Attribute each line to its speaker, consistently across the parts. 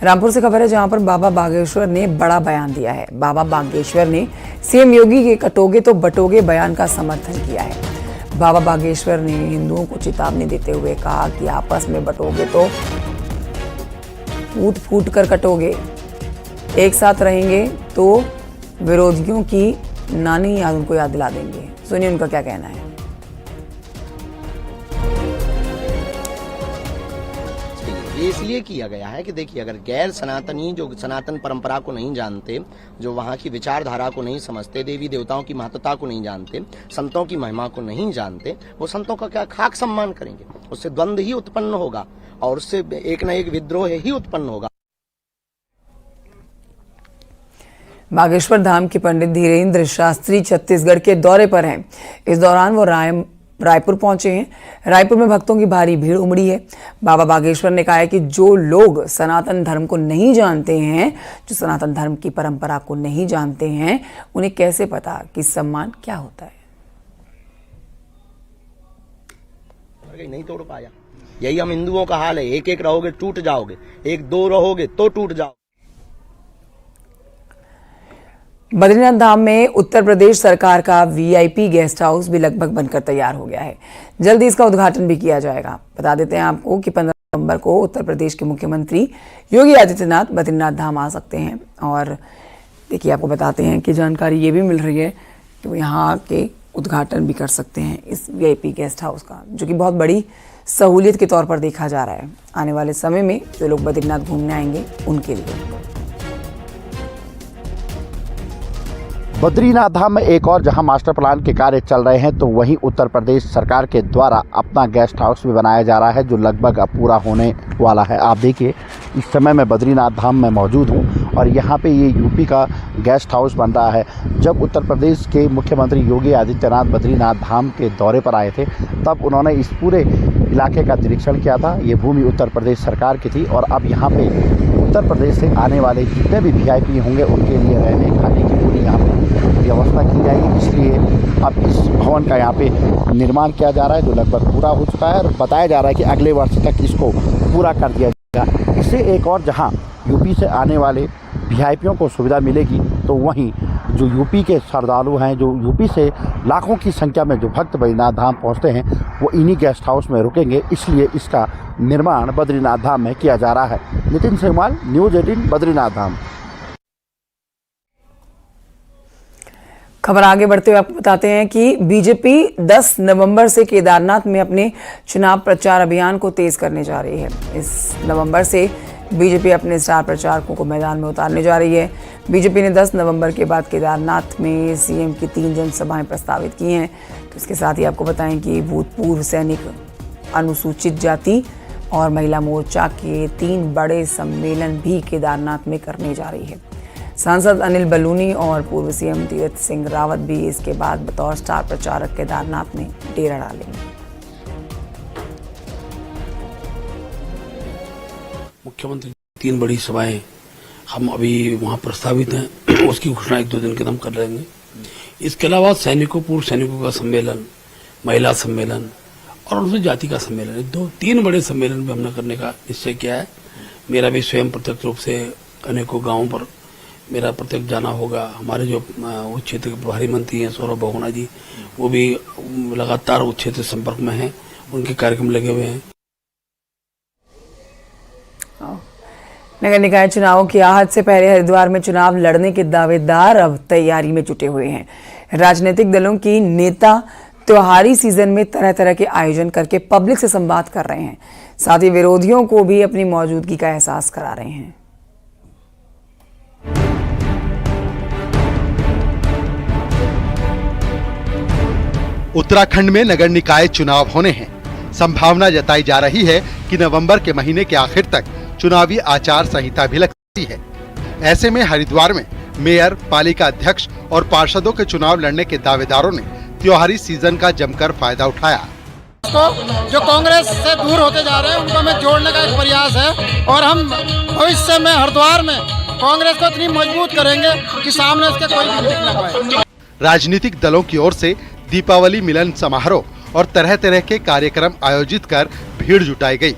Speaker 1: रामपुर से खबर है जहां पर बाबा बागेश्वर ने बड़ा बयान दिया है। बाबा बागेश्वर ने सीएम योगी के कटोगे तो बटोगे बयान का समर्थन किया है। बाबा बागेश्वर ने हिंदुओं को चेतावनी देते हुए कहा कि आपस में बटोगे तो फूट फूट कर कटोगे, एक साथ रहेंगे तो विरोधियों की नानी याद उनको याद दिला देंगे। सुनिए उनका क्या कहना है।
Speaker 2: ये इसलिए किया गया है कि देखिए, अगर गैर सनातनी जो सनातन परंपरा को नहीं जानते, जो वहाँ की विचारधारा को नहीं समझते, देवी देवताओं की महत्ता को नहीं जानते, संतों की महिमा को नहीं जानते, वो संतों का क्या खाक सम्मान करेंगे। उससे द्वंद्व ही उत्पन्न होगा और उससे एक न एक विद्रोह ही उत्पन्न होगा।
Speaker 1: बागेश्वर धाम के पंडित धीरेन्द्र शास्त्री छत्तीसगढ़ के दौरे पर हैं। इस दौरान वो रायपुर पहुंचे हैं। रायपुर में भक्तों की भारी भीड़ उमड़ी है। बाबा बागेश्वर ने कहा है कि जो लोग सनातन धर्म को नहीं जानते हैं, जो सनातन धर्म की परंपरा को नहीं जानते हैं, उन्हें कैसे पता कि सम्मान क्या होता है।
Speaker 2: नहीं तोड़ पाया, यही हम हिंदुओं का हाल है। एक एक रहोगे टूट जाओगे, एक दो रहोगे तो टूट जाओगे।
Speaker 1: बद्रीनाथ धाम में उत्तर प्रदेश सरकार का वीआईपी गेस्ट हाउस भी लगभग बनकर तैयार हो गया है। जल्दी इसका उद्घाटन भी किया जाएगा। बता देते हैं आपको कि 15 नवंबर को उत्तर प्रदेश के मुख्यमंत्री योगी आदित्यनाथ बद्रीनाथ धाम आ सकते हैं। और देखिए, आपको बताते हैं कि जानकारी ये भी मिल रही है कि वो यहाँ आके उद्घाटन भी कर सकते हैं इस वीआईपी गेस्ट हाउस का, जो कि बहुत बड़ी सहूलियत के तौर पर देखा जा रहा है आने वाले समय में जो लोग बद्रीनाथ घूमने आएंगे उनके लिए।
Speaker 3: बद्रीनाथ धाम में एक और जहां मास्टर प्लान के कार्य चल रहे हैं, तो वहीं उत्तर प्रदेश सरकार के द्वारा अपना गेस्ट हाउस भी बनाया जा रहा है, जो लगभग अब पूरा होने वाला है। आप देखिए, इस समय मैं बद्रीनाथ धाम में मौजूद हूं और यहां पे ये यूपी का गेस्ट हाउस बन रहा है। जब उत्तर प्रदेश के मुख्यमंत्री योगी आदित्यनाथ बद्रीनाथ धाम के दौरे पर आए थे, तब उन्होंने इस पूरे इलाके का निरीक्षण किया था। ये भूमि उत्तर प्रदेश सरकार की थी और अब यहाँ पे उत्तर प्रदेश से आने वाले जितने भी वीआईपी होंगे उनके लिए रहने खाने की पूरी यहाँ पे व्यवस्था की जाएगी। इसलिए अब इस भवन का यहाँ पे निर्माण किया जा रहा है, जो लगभग पूरा हो चुका है और बताया जा रहा है कि अगले वर्ष तक इसको पूरा कर दिया जाएगा। इससे एक और जहाँ यूपी से आने वाले वीआईपीओं को सुविधा मिलेगी, तो वहीं जो यूपी के श्रद्धालु हैं, जो यूपी से लाखों की संख्या में जो भक्त बद्रीनाथ धाम पहुंचते हैं, वो इन्हीं गेस्ट हाउस में रुकेंगे। इसलिए इसका निर्माण बद्रीनाथ धाम में किया जा रहा है। नितिन सेमवाल, न्यूज़ 18, बद्रीनाथ धाम।
Speaker 1: खबर आगे बढ़ते हुए आपको बताते हैं कि बीजेपी 10 नवंबर से केदारनाथ में अपने चुनाव प्रचार अभियान को तेज करने जा रही है। इस नवंबर से बीजेपी अपने स्टार प्रचारकों को मैदान में उतारने जा रही है। बीजेपी ने 10 नवंबर के बाद केदारनाथ में सीएम की 3 जनसभाएं प्रस्तावित की हैं। तो इसके साथ ही आपको बताएं कि भूतपूर्व सैनिक, अनुसूचित जाति और महिला मोर्चा के 3 बड़े सम्मेलन भी केदारनाथ में करने जा रही है। सांसद अनिल बलूनी और पूर्व सीएम तीरथ सिंह रावत भी इसके बाद बतौर स्टार प्रचारक केदारनाथ में डेरा डालेंगे।
Speaker 4: मुख्यमंत्री 3 बड़ी सभाएं हम अभी वहां प्रस्तावित हैं, उसकी घोषणा 1-2 दिन के अंदर कर लेंगे। इसके अलावा सैनिकों, पूर्व सैनिकों का सम्मेलन, महिला सम्मेलन और अनुसूचित जाति का सम्मेलन, 2-3 बड़े सम्मेलन भी हमने करने का निश्चय किया है। मेरा भी स्वयं प्रत्यक्ष रूप से अनेकों गाँवों पर मेरा प्रत्यक्ष जाना होगा। हमारे जो उस क्षेत्र के प्रभारी मंत्री हैं सौरभ बहुगुणा जी, वो भी लगातार उस क्षेत्र संपर्क में हैं, उनके कार्यक्रम लगे हुए हैं।
Speaker 1: नगर निकाय चुनावों की आहट से पहले हरिद्वार में चुनाव लड़ने के दावेदार अब तैयारी में जुटे हुए हैं। राजनीतिक दलों की नेता त्योहारी सीजन में तरह तरह के आयोजन करके पब्लिक से संवाद कर रहे हैं, साथ ही विरोधियों को भी अपनी मौजूदगी का एहसास करा रहे हैं।
Speaker 5: उत्तराखंड में नगर निकाय चुनाव होने हैं। संभावना जताई जा रही है कि नवंबर के महीने के आखिर तक चुनावी आचार संहिता भी लग सकती है। ऐसे में हरिद्वार में मेयर, पालिका अध्यक्ष और पार्षदों के चुनाव लड़ने के दावेदारों ने त्योहारी सीजन का जमकर फायदा उठाया।
Speaker 6: तो जो कांग्रेस से दूर होते जा रहे हैं उनको हमें जोड़ने का एक प्रयास है और हम भविष्य में हरिद्वार में कांग्रेस को इतनी मजबूत करेंगे कि सामने इसके कोई भी टिक न पाए।
Speaker 5: राजनीतिक दलों की ओर से दीपावली मिलन समारोह और तरह तरह के कार्यक्रम आयोजित कर भीड़ जुटाई गई,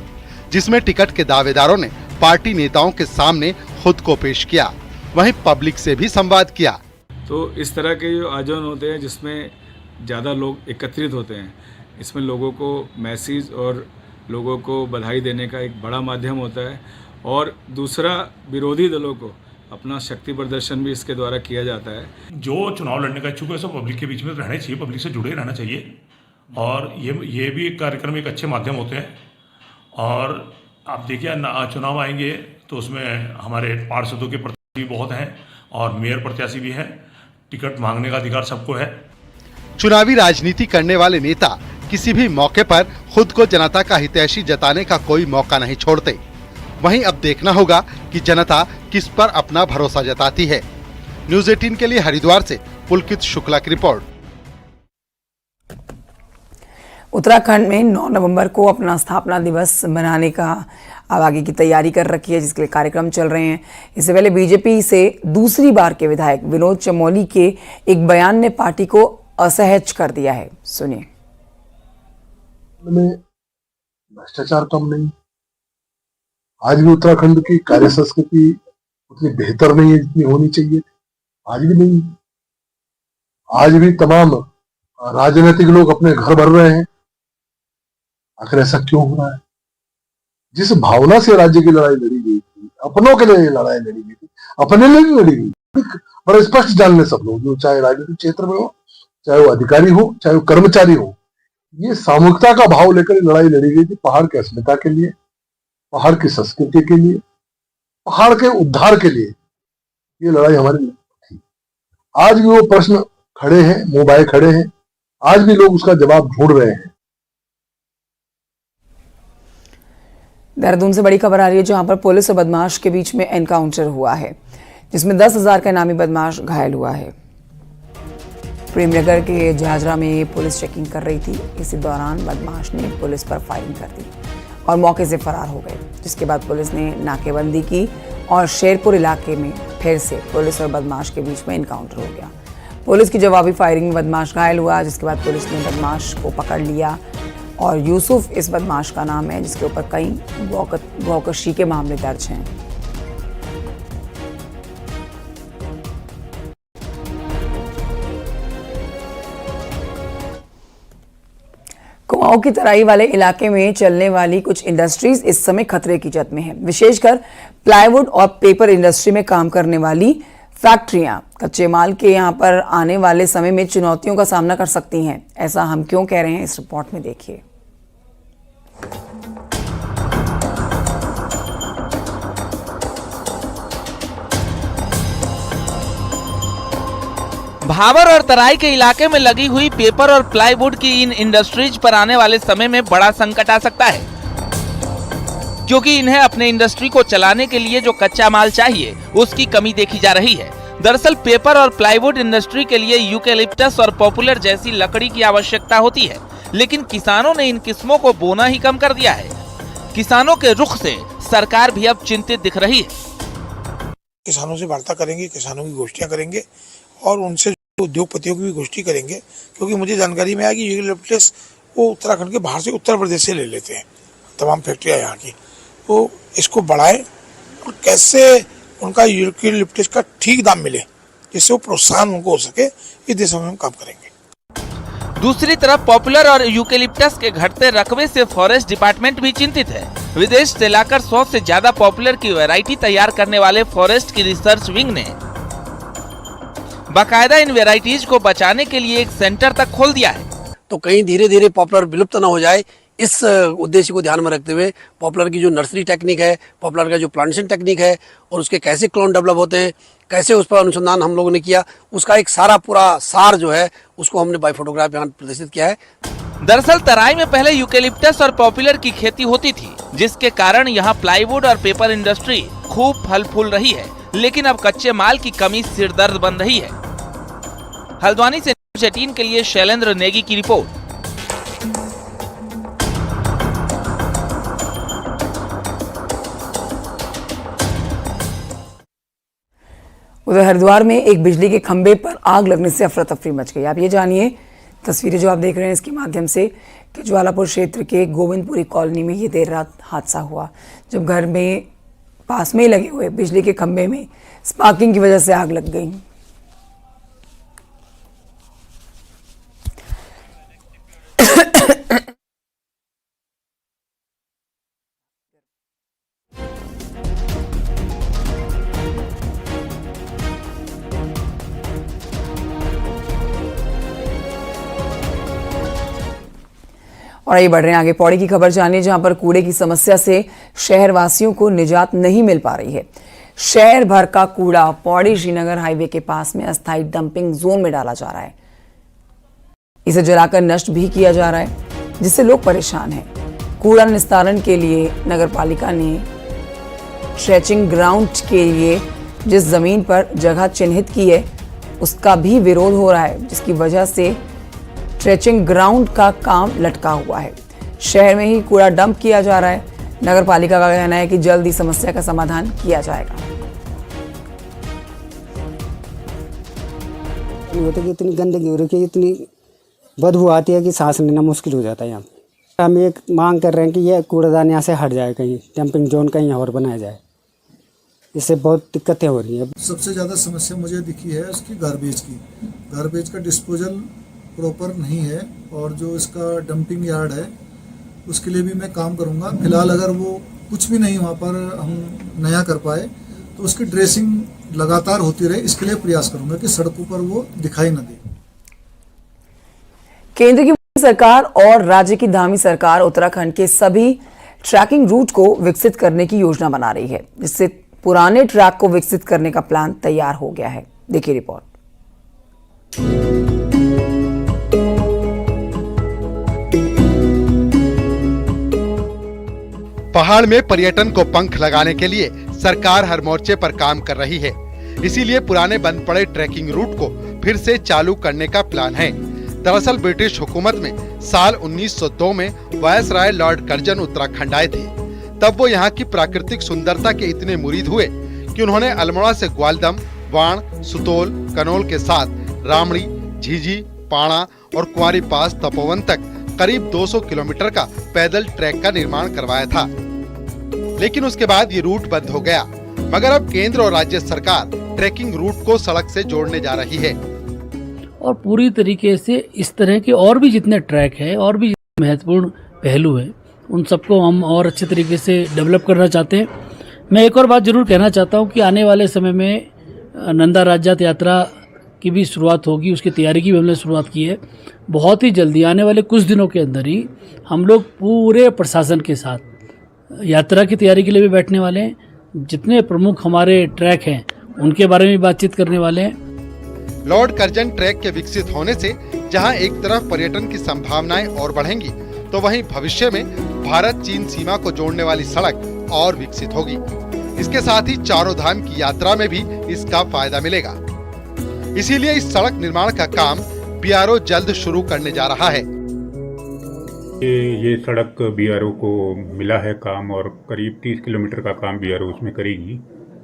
Speaker 5: जिसमें टिकट के दावेदारों ने पार्टी नेताओं के सामने खुद को पेश किया, वहीं पब्लिक से भी संवाद किया।
Speaker 7: तो इस तरह के जो आयोजन होते हैं जिसमें ज़्यादा लोग एकत्रित होते हैं, इसमें लोगों को मैसेज और लोगों को बधाई देने का एक बड़ा माध्यम होता है। और दूसरा, विरोधी दलों को अपना शक्ति प्रदर्शन भी इसके द्वारा किया जाता है।
Speaker 8: जो चुनाव लड़ने का इच्छुक है सब पब्लिक के बीच में रहना चाहिए, पब्लिक से जुड़े रहना चाहिए। और ये भी एक कार्यक्रम एक अच्छे माध्यम होते हैं। और आप देखिए चुनाव आएंगे तो उसमें हमारे पार्षदों के प्रत्याशी भी बहुत हैं और मेयर प्रत्याशी भी हैं। टिकट मांगने का अधिकार सबको है।
Speaker 5: चुनावी राजनीति करने वाले नेता किसी भी मौके पर खुद को जनता का हितैषी जताने का कोई मौका नहीं छोड़ते। वहीं अब देखना होगा कि जनता किस पर अपना भरोसा जताती है। न्यूज़ 18 के लिए हरिद्वार से पुलकित शुक्ला की रिपोर्ट।
Speaker 1: उत्तराखंड में 9 नवंबर को अपना स्थापना दिवस मनाने का अब आगे की तैयारी कर रखी है, जिसके लिए कार्यक्रम चल रहे हैं। इससे पहले बीजेपी से दूसरी बार के विधायक विनोद चमोली के एक बयान ने पार्टी को असहज कर दिया है। सुनिए।
Speaker 9: भ्रष्टाचार कम नहीं, आज भी उत्तराखंड की कार्य संस्कृति उतनी बेहतर नहीं है जितनी होनी चाहिए, आज भी नहीं। आज भी तमाम राजनीतिक लोग अपने घर भर रहे हैं। आखिर ऐसा क्यों हो रहा है? जिस भावना से राज्य की लड़ाई लड़ी गई थी, अपनों के लिए लड़ाई लड़ी गई थी, अपने लिए नहीं लड़ी गई, बड़ा स्पष्ट जान ले सब लोग, जो चाहे राजनीतिक क्षेत्र में हो, चाहे वो अधिकारी हो, चाहे वो कर्मचारी हो, ये सामूहिकता का भाव लेकर लड़ाई लड़ी गई थी। पहाड़ की अस्मिता के लिए, पहाड़ की संस्कृति के लिए, पहाड़ के उद्धार के लिए ये लड़ाई हमारी थी। आज भी वो प्रश्न खड़े हैं, मोबाइल खड़े हैं, आज भी लोग उसका जवाब ढूंढ रहे हैं।
Speaker 1: देहरादून से बड़ी खबर आ रही है, जहां पर पुलिस और बदमाश के बीच में एनकाउंटर हुआ है, जिसमें 10,000 का इनामी बदमाश घायल हुआ है। प्रेमनगर के जाजरा में पुलिस चेकिंग कर रही थी। इसी दौरान बदमाश ने पुलिस पर फायरिंग कर दी और मौके से फरार हो गए, जिसके बाद पुलिस ने नाकेबंदी की और शेरपुर इलाके में फिर से पुलिस और बदमाश के बीच में एनकाउंटर हो गया। पुलिस की जवाबी फायरिंग में बदमाश घायल हुआ, जिसके बाद पुलिस ने बदमाश को पकड़ लिया और यूसुफ इस बदमाश का नाम है, जिसके ऊपर कई गौकशी के मामले दर्ज हैं। कुमाऊं की तराई वाले इलाके में चलने वाली कुछ इंडस्ट्रीज इस समय खतरे की जद में है। विशेषकर प्लाईवुड और पेपर इंडस्ट्री में काम करने वाली फैक्ट्रियां कच्चे माल के यहां पर आने वाले समय में चुनौतियों का सामना कर सकती हैं। ऐसा हम क्यों कह रहे हैं, इस रिपोर्ट में देखिए।
Speaker 10: भावर और तराई के इलाके में लगी हुई पेपर और प्लाईवुड की इन इंडस्ट्रीज पर आने वाले समय में बड़ा संकट आ सकता है, क्योंकि इन्हें अपने इंडस्ट्री को चलाने के लिए जो कच्चा माल चाहिए उसकी कमी देखी जा रही है। दरअसल पेपर और प्लाईवुड इंडस्ट्री के लिए यूकेलिप्टस और पॉपुलर जैसी लकड़ी की आवश्यकता होती है, लेकिन किसानों ने इन किस्मों को बोना ही कम कर दिया है। किसानों के रुख से सरकार भी अब चिंतित दिख रही है।
Speaker 11: किसानों से वार्ता करेंगे, किसानों की गोष्ठियां करेंगे और उनसे उद्योगपतियों की भी गोष्ठी करेंगे, क्योंकि मुझे जानकारी में आया कि यूकेलिप्टस वो उत्तराखंड के बाहर से उत्तर प्रदेश से ले लेते हैं, तमाम फैक्ट्रियां यहाँ की। तो इसको बढ़ाएं और कैसे उनका यूकेलिप्टस का ठीक दाम मिले, जिससे वो प्रोत्साहन उनको हो सके, इस दिशा में हम काम करेंगे।
Speaker 10: दूसरी तरफ पॉपुलर और यूकेलिप्टस के घटते रकबे से फॉरेस्ट डिपार्टमेंट भी चिंतित है। विदेश से लाकर 100 से ज्यादा पॉपुलर की वैरायटी तैयार करने वाले फॉरेस्ट की रिसर्च विंग ने बाकायदा इन वेराइटीज को बचाने के लिए एक सेंटर तक खोल दिया है।
Speaker 12: तो कहीं धीरे धीरे पॉपुलर विलुप्त न हो जाए, इस उद्देश्य को ध्यान में रखते हुए पॉपुलर की जो नर्सरी टेक्निक है, पॉपुलर का जो प्लांटेशन टेक्निक है और उसके कैसे क्लोन डेवलप होते हैं, कैसे उस पर अनुसंधान हम लोगों ने किया, उसका एक सारा पूरा सार जो है उसको हमने बाय फोटोग्राफ यहाँ प्रदर्शित किया है।
Speaker 10: दरअसल तराई में पहले यूकेलिप्टस और पॉपुलर की खेती होती थी, जिसके कारण यहाँ प्लाईवुड और पेपर इंडस्ट्री खूब फल फूल रही है, लेकिन अब कच्चे माल की कमी सिरदर्द बन रही है। हल्द्वानी से न्यूज़ 18 के लिए शैलेंद्र नेगी की रिपोर्ट।
Speaker 1: उधर हरिद्वार में एक बिजली के खंभे पर आग लगने से अफरा तफरी मच गई। आप ये जानिए, तस्वीरें जो आप देख रहे हैं इसके माध्यम से, कि ज्वालापुर क्षेत्र के गोविंदपुरी कॉलोनी में ये देर रात हादसा हुआ, जब घर में पास में ही लगे हुए बिजली के खंभे में स्पार्किंग की वजह से आग लग गई। और आइए बढ़ रहे हैं आगे पौड़ी की खबर जानिए, जहां पर कूड़े की समस्या से शहरवासियों को निजात नहीं मिल पा रही है। शहर भर का कूड़ा पौड़ी श्रीनगर हाईवे के पास में अस्थायी डंपिंग जोन में डाला जा रहा है। इसे जलाकर नष्ट भी किया जा रहा है, जिससे लोग परेशान हैं। कूड़ा निस्तारण के लिए नगर पालिका ने ट्रेचिंग ग्राउंड के लिए जिस जमीन पर जगह चिन्हित की है उसका भी विरोध हो रहा है, जिसकी वजह से ट्रेचिंग ग्राउंड का काम लटका हुआ है। शहर में ही कूड़ा डंप किया जा रहा है। नगर पालिका का कहना है कि जल्द ही समस्या का समाधान किया जाएगा।
Speaker 13: होता कि इतनी गंदगी हो रही है, इतनी बदबू आती है कि सांस लेना मुश्किल हो जाता है। यहाँ हम एक मांग कर रहे हैं कि यह कूड़ेदान यहाँ से हट जाए, कहीं डंपिंग जोन कहीं और बनाया जाए। इससे बहुत दिक्कतें हो रही हैं।
Speaker 14: सबसे ज़्यादा समस्या मुझे दिखी है उसकी गार्बेज की। गार्बेज का डिस्पोजल प्रॉपर नहीं है और जो इसका डंपिंग यार्ड है उसके लिए भी मैं काम करूंगा। फिलहाल अगर वो कुछ भी नहीं वहाँ पर हम नया कर पाए तो उसकी ड्रेसिंग लगातार होती रहे, इसके लिए प्रयास करूंगा कि सड़कों पर वो दिखाई न दे।
Speaker 1: केंद्र की सरकार और राज्य की धामी सरकार उत्तराखंड के सभी ट्रैकिंग रूट को विकसित करने की योजना बना रही है, जिससे पुराने ट्रैक को विकसित करने का प्लान तैयार हो गया है। देखिए रिपोर्ट।
Speaker 5: पहाड़ में पर्यटन को पंख लगाने के लिए सरकार हर मोर्चे पर काम कर रही है। इसीलिए पुराने बंद पड़े ट्रैकिंग रूट को फिर से चालू करने का प्लान है। दरअसल ब्रिटिश हुकूमत में साल 1902 में वायसराय लॉर्ड कर्जन उत्तराखंड आए थे। तब वो यहाँ की प्राकृतिक सुंदरता के इतने मुरीद हुए कि उन्होंने अल्मोड़ा से ग्वालदम, वाण, सुतोल, कनोल के साथ रामड़ी, झीझी, पाणा और कुंवारी पास तपोवन तक करीब 200 किलोमीटर का पैदल ट्रैक का निर्माण करवाया था। लेकिन उसके बाद ये रूट बंद हो गया। मगर अब केंद्र और राज्य सरकार ट्रैकिंग रूट को सड़क से जोड़ने जा रही है
Speaker 15: और पूरी तरीके से इस तरह के और भी जितने ट्रैक है और भी महत्वपूर्ण पहलू है उन सबको हम और अच्छे तरीके से डेवलप करना चाहते हैं। मैं एक और बात जरूर कहना चाहता हूँ कि आने वाले समय में नंदा राज्यात यात्रा की भी शुरुआत होगी, उसकी तैयारी की भी हमने शुरुआत की है। बहुत ही जल्दी आने वाले कुछ दिनों के अंदर ही हम लोग पूरे प्रशासन के साथ यात्रा की तैयारी के लिए भी बैठने वाले हैं। जितने प्रमुख हमारे ट्रैक हैं उनके बारे में बातचीत करने वाले हैं।
Speaker 5: लॉर्ड कर्जन ट्रैक के विकसित होने से जहां एक तरफ पर्यटन की संभावनाएं और बढ़ेंगी, तो वहीं भविष्य में भारत चीन सीमा को जोड़ने वाली सड़क और विकसित होगी। इसके साथ ही चारों धाम की यात्रा में भी इसका फायदा मिलेगा। इसीलिए इस सड़क निर्माण का काम बीआरओ जल्द शुरू करने जा रहा है।
Speaker 16: ये सड़क बीआरओ को मिला है काम और करीब 30 किलोमीटर का काम बीआरओ उसमें करेगी,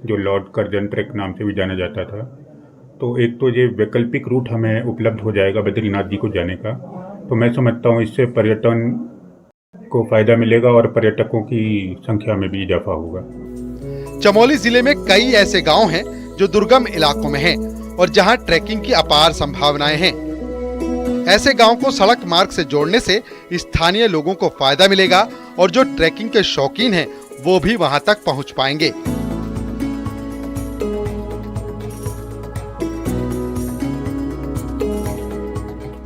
Speaker 16: जो लॉर्ड कर्जन ट्रैक नाम से भी जाना जाता था। तो एक तो ये वैकल्पिक रूट हमें उपलब्ध हो जाएगा बद्रीनाथ जी को जाने का, तो मैं समझता हूँ इससे पर्यटन को फायदा मिलेगा और पर्यटकों की संख्या में भी इजाफा होगा।
Speaker 5: चमोली जिले में कई ऐसे गांव हैं जो दुर्गम इलाकों में हैं और जहां ट्रैकिंग की अपार संभावनाएं हैं। ऐसे गांव को सड़क मार्ग से जोड़ने से स्थानीय लोगों को फायदा मिलेगा और जो ट्रैकिंग के शौकीन हैं वो भी वहां तक पहुंच पाएंगे।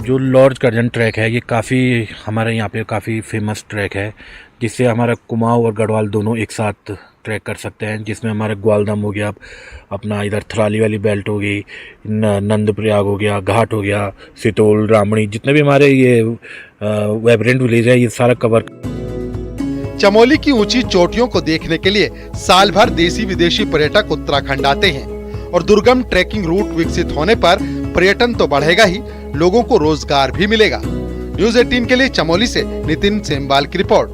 Speaker 17: जो लॉर्ड कर्जन ट्रैक है ये काफ़ी हमारे यहाँ पे काफ़ी फेमस ट्रैक है, जिससे हमारा कुमाऊं और गढ़वाल दोनों एक साथ ट्रैक कर सकते हैं। जिसमें हमारा ग्वालदम हो गया, अपना इधर थराली वाली बेल्ट हो गई, नंदप्रयाग हो गया, घाट हो गया, सितोल, रामणी, जितने भी हमारे ये वाइब्रेंट विलेज है ये सारा कवर।
Speaker 5: चमोली की ऊंची चोटियों को देखने के लिए साल भर देशी विदेशी पर्यटक उत्तराखंड आते हैं और दुर्गम ट्रैकिंग रूट विकसित होने पर पर्यटन तो बढ़ेगा ही, लोगों को रोजगार भी मिलेगा। न्यूज़ 18 के लिए चमोली से नितिन सेमवाल की रिपोर्ट।